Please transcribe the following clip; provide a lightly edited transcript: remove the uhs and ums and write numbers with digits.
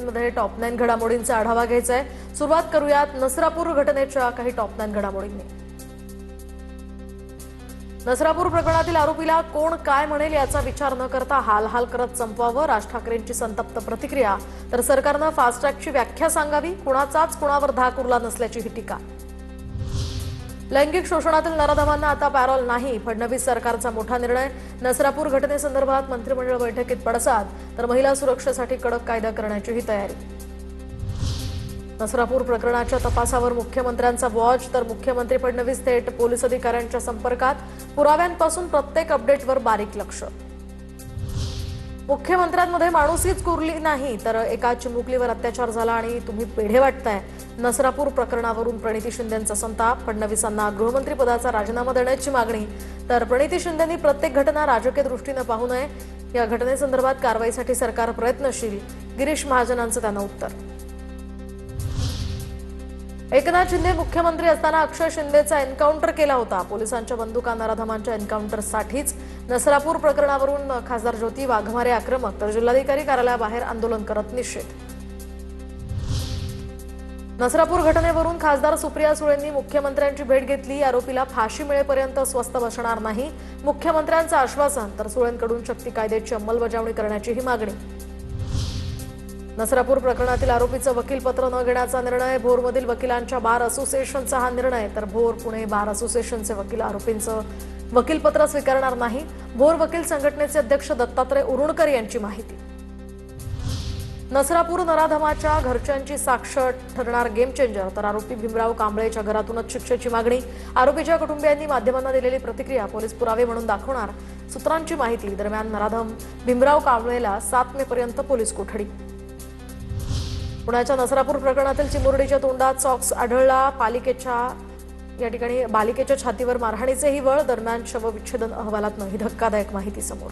मध्ये टॉप 9 घडामोडींचा आढावा घ्यायचा आहे। सुरुवात करूयात नसरापूर घटनेच्या काही टॉप 9 घडामोडींनी। नसरापूर प्रकरणातील आरोपीला कोण काय म्हणेल याचा विचार न करता हाल करत संपवावं, राज ठाकरेंची संतप्त प्रतिक्रिया। तर सरकारनं फास्ट ट्रॅकची व्याख्या सांगावी, कुणाचाच कुणावर धाक उरला नसल्याची ही टीका। लैंगिक शोषणातील नराधमांना आता पॅरोल नाही, फडणवीस सरकारचा मोठा निर्णय। नसरापूर घटनेसंदर्भात मंत्रिमंडळ बैठकीत पडसाद, तर महिला सुरक्षेसाठी कडक कायदा करण्याचीही तयारी। नसरापूर प्रकरणाच्या तपासावर मुख्यमंत्र्यांचा वॉच, तर मुख्यमंत्री फडणवीस थेट पोलीस अधिकाऱ्यांच्या संपर्कात, पुराव्यांपासून प्रत्येक अपडेटवर बारीक लक्ष। मुख्यमंत्र्यांमध्ये माणूसच कुरली नाही, तर एका चिमुकलीवर अत्याचार झाला आणि तुम्ही पेढे वाटताय। नसरापूर प्रकरणावरून प्रणिती शिंदेंचा संताप, फडणवीसांना गृहमंत्री पदाचा राजीनामा देण्याची मागणी। तर प्रणिती शिंदेंनी प्रत्येक घटना राजकीय दृष्टीने पाहू नये, या घटनेसंदर्भात कारवाईसाठी सरकार प्रयत्नशील, गिरीश महाजनांचं त्यांना उत्तर। एकनाथ शिंदे मुख्यमंत्री असताना अक्षय शिंदेचा एन्काउंटर केला होता, पोलिसांच्या बंदुका नराधमांच्या एन्काउंटरसाठीच। नसरापूर प्रकरणावरून खासदार ज्योती वाघमारे आक्रमक, तर जिल्हाधिकारी कार्यालयाबाहेर आंदोलन करत निषेध। नसरापूर घटनेवरून खासदार सुप्रिया सुळेंनी मुख्यमंत्र्यांची भेट घेतली, आरोपीला फाशी मिळेपर्यंत स्वस्थ बसणार नाही, मुख्यमंत्र्यांचं आश्वासन। तर सुळेंकडून शक्ती कायद्याची अंमलबजावणी करण्याचीही मागणी। नसरापूर प्रकरणातील आरोपीचं वकीलपत्र न घेण्याचा निर्णय, भोरमधील वकिलांच्या बार असोसिएशनचा हा निर्णय। तर भोर पुणे बार असोसिएशनचे वकील आरोपींचं वकीलपत्र स्वीकारणार नाही, भोर वकील संघटनेचे अध्यक्ष दत्तात्रय उरुणकर यांची माहिती। नसरापूर नराधमाच्या घरच्यांची साक्ष ठरणार गेम चेंजर, तर आरोपी भीमराव कांबळेच्या घरातूनच शिक्षेची मागणी। आरोपीच्या कुटुंबियांनी माध्यमांना दिलेली प्रतिक्रिया पोलीस पुरावे म्हणून दाखवणार, सूत्रांची माहिती। दरम्यान नराधम भीमराव कांबळेला 7 मे पर्यंत पोलीस कोठडी। पुण्याच्या नसरापूर प्रकरणातील चिमुरडीच्या तोंडात सॉक्स आढळला, बालिकेच्या छातीवर मारहाणीचेही वळ। दरम्यान शवविच्छेदन अहवालातनं ही धक्कादायक माहिती समोर।